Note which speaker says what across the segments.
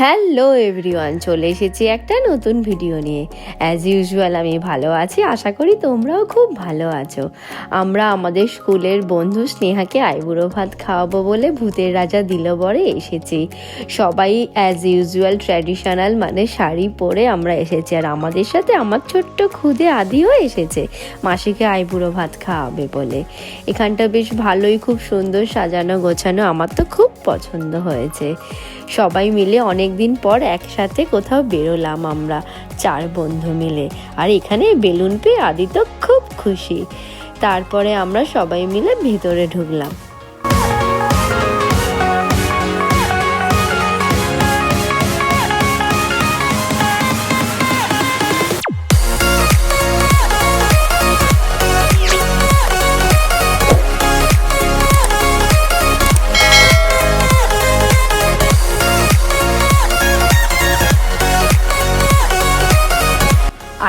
Speaker 1: Hello everyone, চলে এসেছি একটা নতুন ভিডিও নিয়ে। অ্যাজ ইউজুয়াল আমি ভালো আছি, আশা করি তোমরাও খুব ভালো আছো। আমরা আমাদের স্কুলের বন্ধু স্নেহাকে আইবুড়ো ভাত খাওয়াবো বলে ভূতের রাজা দিলবরে এসেছি। সবাই অ্যাজ ইউজুয়াল ট্র্যাডিশনাল মানে শাড়ি পরে আমরা এসেছি, আর আমাদের সাথে আমার ছোট্ট খুদে আদিও এসেছে মাসিকে আইবুড়ো ভাত খাওয়াবে বলে। এখানটা বেশ ভালোই, খুব সুন্দর সাজানো গোছানো, আমার তো খুব পছন্দ হয়েছে। সবাই মিলে অনেক দিন পর একসাথে কোথাও বেরোলাম আমরা 4 বন্ধু মিলে, আর এখানে বেলুন পেয়ে আদি তো খুব খুশি। তারপরে আমরা সবাই মিলে ভেতরে ঢুকলাম।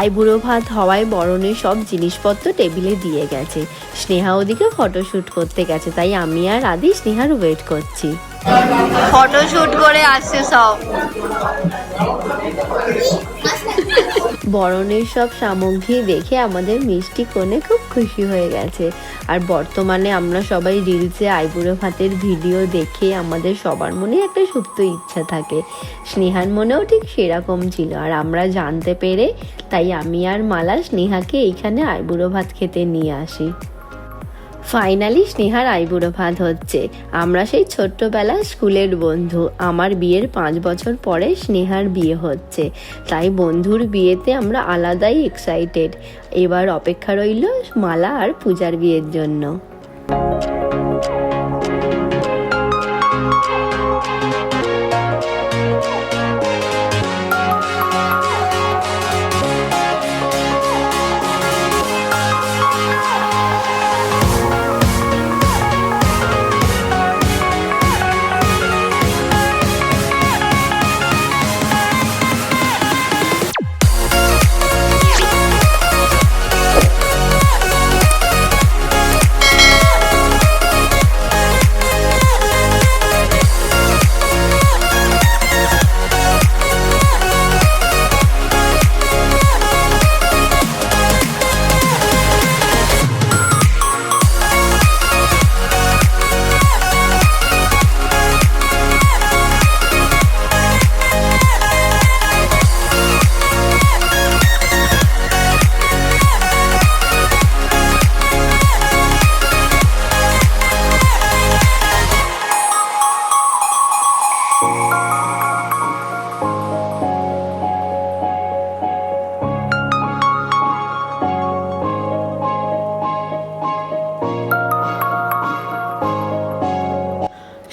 Speaker 1: আইবুড়ো ভাত হওয়ায় বরণের সব জিনিসপত্র টেবিলে দিয়ে গেছে। স্নেহা ওদিকে ফটোশ্যুট করতে গেছে, তাই আমি আর আদি স্নেহার ওয়েট করছি। ফটোশ্যুট করে আসছে সব। বরণের সব সামগ্রী দেখে আমাদের মিষ্টি কোণে খুব খুশি হয়ে গেছে। আর বর্তমানে আমরা সবাই রিলসে আইবুড়ো ভাতের ভিডিও দেখে আমাদের সবার মনে একটা সুপ্ত ইচ্ছা থাকে। স্নেহার মনেও ঠিক সেরকম ছিল, আর আমরা জানতে পেরে তাই আমি আর মালা স্নেহাকে এইখানে আইবুড়ো ভাত খেতে নিয়ে আসি। ফাইনালি স্নেহার আইবুড়ো ভাত হচ্ছে। আমরা সেই ছোট্টবেলার স্কুলের বন্ধু, আমার বিয়ের 5 বছর পরে স্নেহার বিয়ে হচ্ছে, তাই বন্ধুর বিয়েতে আমরা আলাদাই এক্সাইটেড। এবার অপেক্ষা রইল মালা আর পূজার বিয়ের জন্য।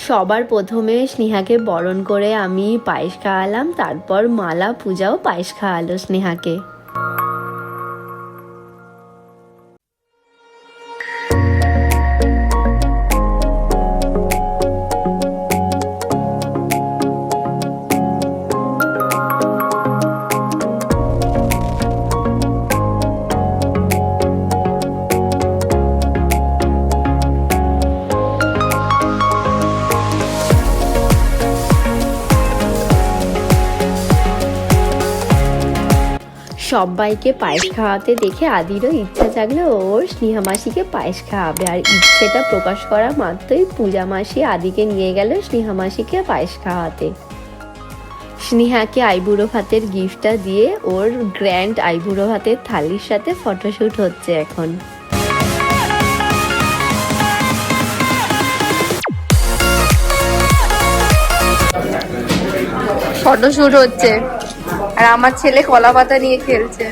Speaker 1: সবার প্রথমে স্নেহাকে বরণ করে আমি পায়েস খাওয়ালাম, তারপর মালা পূজাও পায়েস খাওয়ালো স্নেহাকে। সবাইকে পায়েস খাওয়াতে দেখে আদিরও ইচ্ছা জাগলো ওর স্নেহা মাসিকে পায়েস খাওয়াবে, আর ইচ্ছেটা প্রকাশ করা মাত্রই পূজা মাসি আদিকে নিয়ে গেল স্নেহা মাসিকে পায়েস খাওয়াতে। স্নেহাকে আইবুড়ো ভাতের গিফটটা দিয়ে ওর গ্র্যান্ড আইবুড়ো ভাতের থালির সাথে ফটোশ্যুট হচ্ছে এখন। ফটোশ্যুট হচ্ছে আর আমার ছেলে কলা পাতা নিয়ে খেলছে।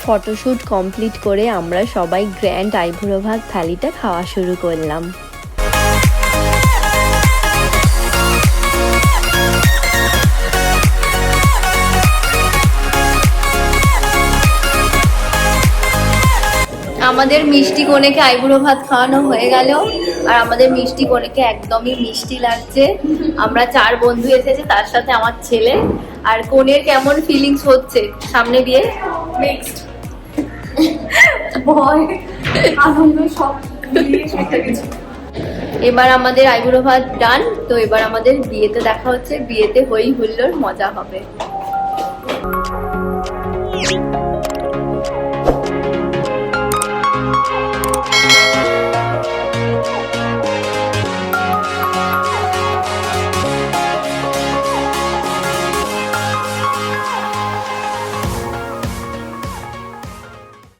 Speaker 1: ফটোশ্যুট কমপ্লিট করে আমরা সবাই গ্র্যান্ড আইবুড়ো ভাত থালিটা খাওয়া শুরু করলাম। আমাদের মিষ্টি কনেকে আইবুড়ো ভাত খাওয়ানো হয়ে গেল, আর আমাদের মিষ্টি কনেকে একদমই মিষ্টি লাগছে। আমরা 4 বন্ধু এসেছে, তার সাথে আমার ছেলে। আর কনের কেমন ফিলিংস হচ্ছে সামনে বিয়ে?
Speaker 2: নেক্সট ভয় আনন্দ সব মিলিয়ে একটা কিছু।
Speaker 1: এবার আমাদের আইবুড়ো ভাত ডান, তো এবার আমাদের বিয়েতে দেখা হচ্ছে। বিয়েতে হই হুল্লোড় মজা হবে।